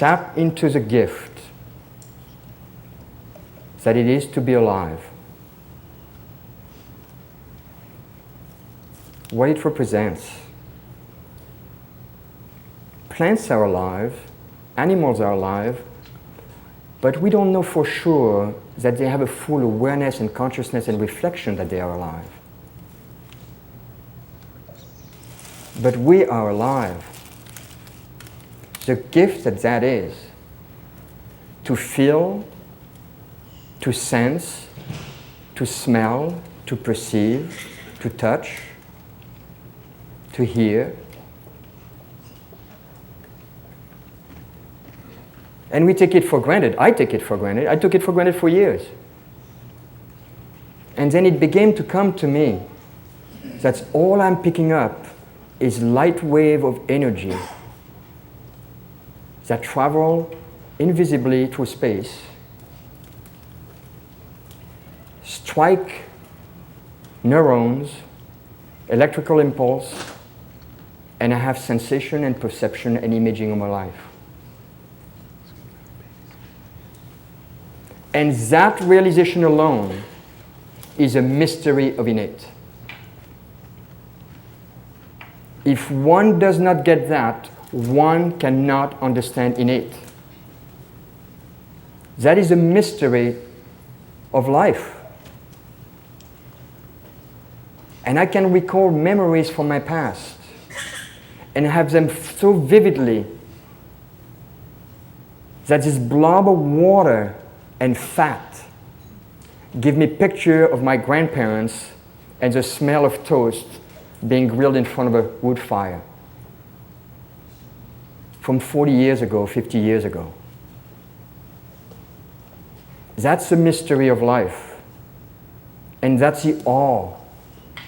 tap into the gift that it is to be alive. What it represents. Plants are alive, animals are alive, but we don't know for sure that they have a full awareness and consciousness and reflection that they are alive. But we are alive. The gift that is, to feel, to sense, to smell, to perceive, to touch, to hear. And we take it for granted. I take it for granted. I took it for granted for years. And then it began to come to me that all I'm picking up is light wave of energy that travel invisibly through space, strike neurons, electrical impulse, and I have sensation and perception and imaging of my life. And that realization alone is a mystery of innate. If one does not get that, one cannot understand innate. That is a mystery of life. And I can recall memories from my past and have them so vividly that this blob of water and fat give me a picture of my grandparents and the smell of toast being grilled in front of a wood fire from 40 years ago, 50 years ago. That's the mystery of life. And that's the awe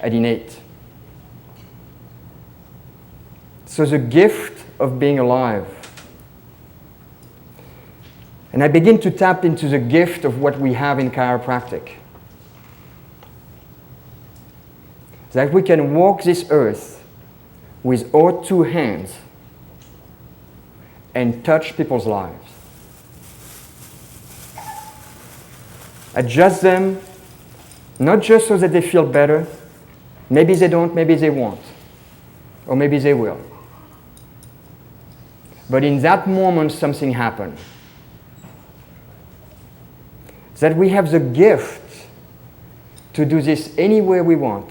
at innate. So the gift of being alive. And I begin to tap into the gift of what we have in chiropractic. That we can walk this earth with our two hands and touch people's lives. Adjust them, not just so that they feel better. Maybe they don't, maybe they won't. Or maybe they will. But in that moment, something happened. That we have the gift to do this anywhere we want.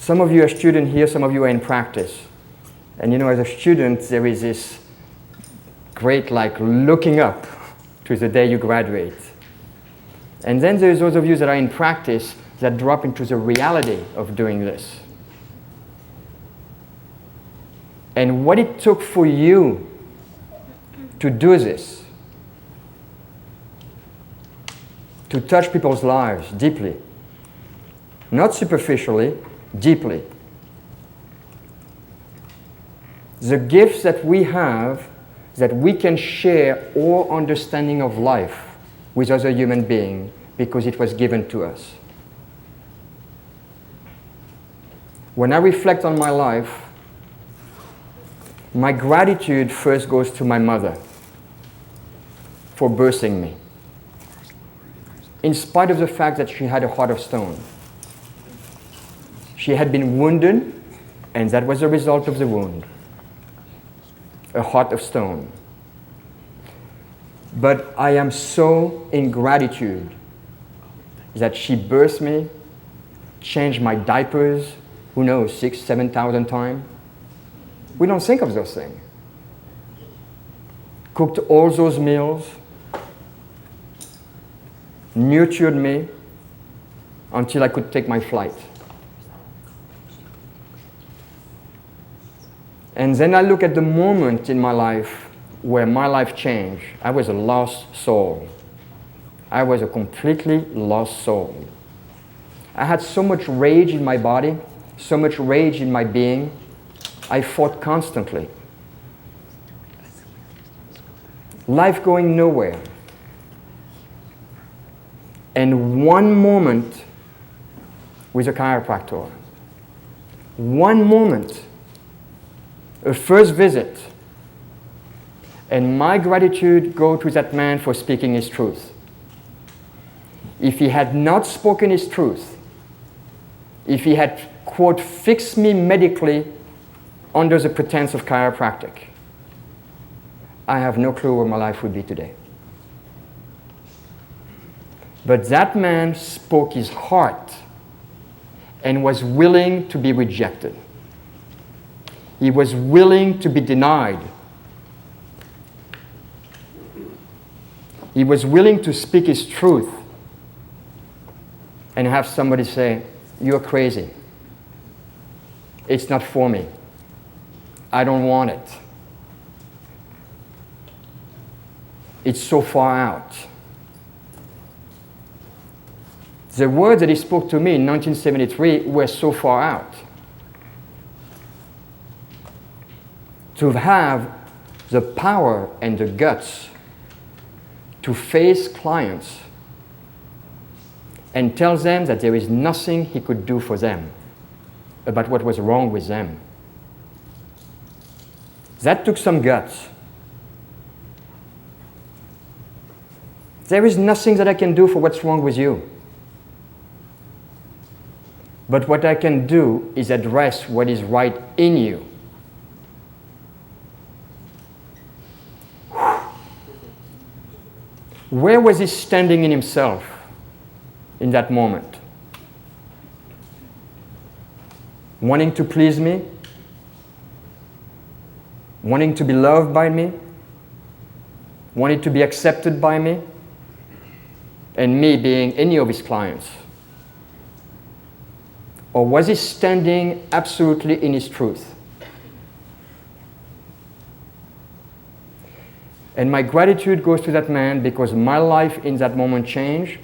Some of you are students here, some of you are in practice. And you know, as a student, there is this great, looking up to the day you graduate. And then there's those of you that are in practice that drop into the reality of doing this. And what it took for you to do this, to touch people's lives deeply, not superficially, deeply. The gifts that we have, that we can share our understanding of life with other human beings because it was given to us. When I reflect on my life, my gratitude first goes to my mother for birthing me, in spite of the fact that she had a heart of stone. She had been wounded, and that was the result of the wound, a heart of stone. But I am so in gratitude that she birthed me, changed my diapers, who knows, 6,000, 7,000 times. We don't think of those things. Cooked all those meals, nurtured me until I could take my flight. And then I look at the moment in my life where my life changed. I was a lost soul. I was a completely lost soul. I had so much rage in my body, so much rage in my being. I fought constantly. Life going nowhere. And one moment with a chiropractor, One moment, a first visit, and my gratitude goes to that man for speaking his truth. If he had not spoken his truth, if he had, quote, fixed me medically under the pretense of chiropractic, I have no clue where my life would be today. But that man spoke his heart and was willing to be rejected. He was willing to be denied. He was willing to speak his truth and have somebody say, "You're crazy. It's not for me. I don't want it. It's so far out." The words that he spoke to me in 1973 were so far out. To have the power and the guts to face clients and tell them that there is nothing he could do for them about what was wrong with them. That took some guts. There is nothing that I can do for what's wrong with you. But what I can do is address what is right in you. Where was he standing in himself in that moment? Wanting to please me? Wanting to be loved by me? Wanting to be accepted by me? And me being any of his clients? Or was he standing absolutely in his truth? And my gratitude goes to that man because my life in that moment changed.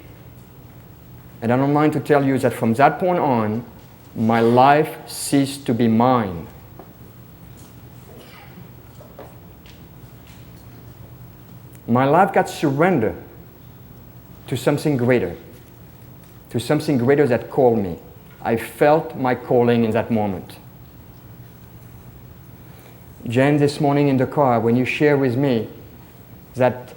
And I don't mind to tell you that from that point on, my life ceased to be mine. My life got surrendered to something greater that called me. I felt my calling in that moment. Jen, this morning in the car, when you share with me that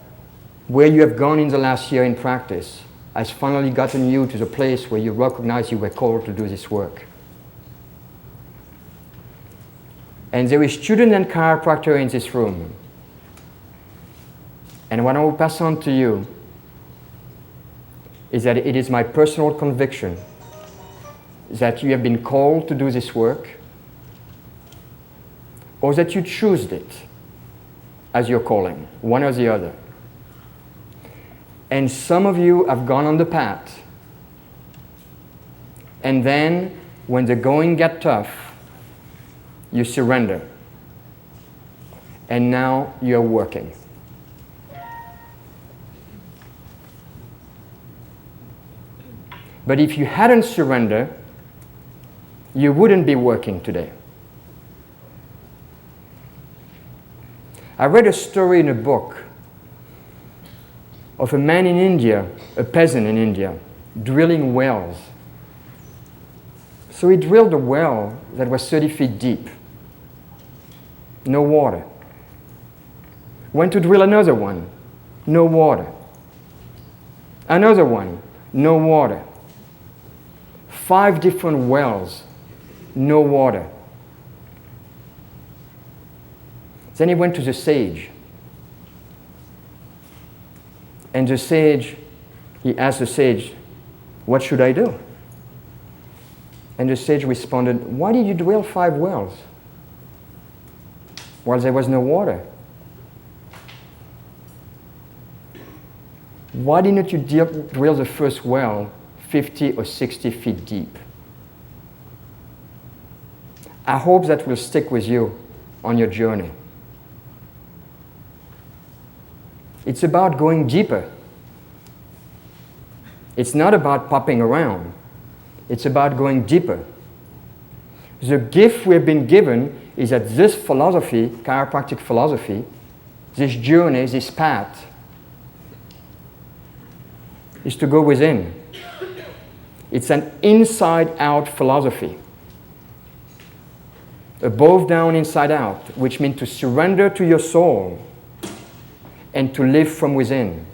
where you have gone in the last year in practice has finally gotten you to the place where you recognize you were called to do this work. And there is student and chiropractor in this room. And what I will pass on to you is that it is my personal conviction that you have been called to do this work, or that you choose it as your calling, one or the other. And some of you have gone on the path, and then when the going got tough, you surrender, and now you're working. But if you hadn't surrendered, you wouldn't be working today. I read a story in a book of a man in India, a peasant in India, drilling wells. So he drilled a well that was 30 feet deep. No water. Went to drill another one. No water. Another one. No water. 5 different wells. No water. Then he went to the sage. And the sage, he asked the sage, "What should I do?" And the sage responded, "Why did you drill 5 wells? Well, there was no water. Why didn't you drill the first well 50 or 60 feet deep?" I hope that will stick with you on your journey. It's about going deeper. It's not about popping around. It's about going deeper. The gift we've been given is that this philosophy, chiropractic philosophy, this journey, this path, is to go within. It's an inside-out philosophy. above, down, inside out, which means to surrender to your soul and to live from within.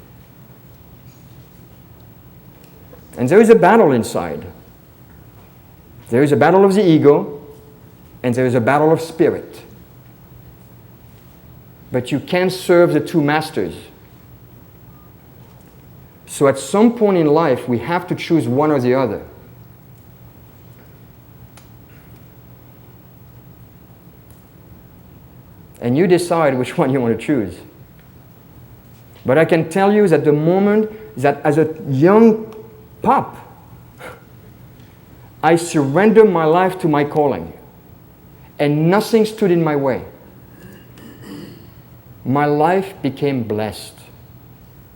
And there is a battle inside. There is a battle of the ego, and there is a battle of spirit. But you can't serve the two masters. So at some point in life, we have to choose one or the other. And you decide which one you want to choose. But I can tell you that the moment that as a young pup, I surrendered my life to my calling, and nothing stood in my way, my life became blessed.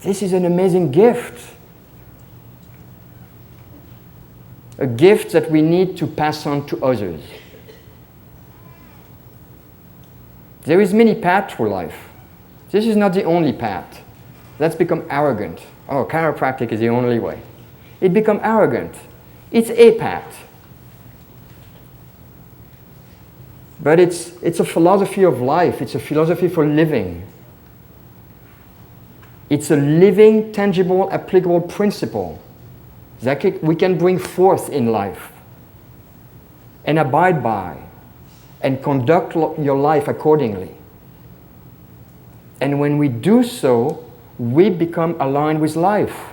This is an amazing gift. A gift that we need to pass on to others. There is many paths through life. This is not the only path. That's become arrogant. Oh, chiropractic is the only way. It become arrogant. It's a path. But it's a philosophy of life. It's a philosophy for living. It's a living, tangible, applicable principle that we can bring forth in life and abide by and conduct your life accordingly. And when we do so, we become aligned with life.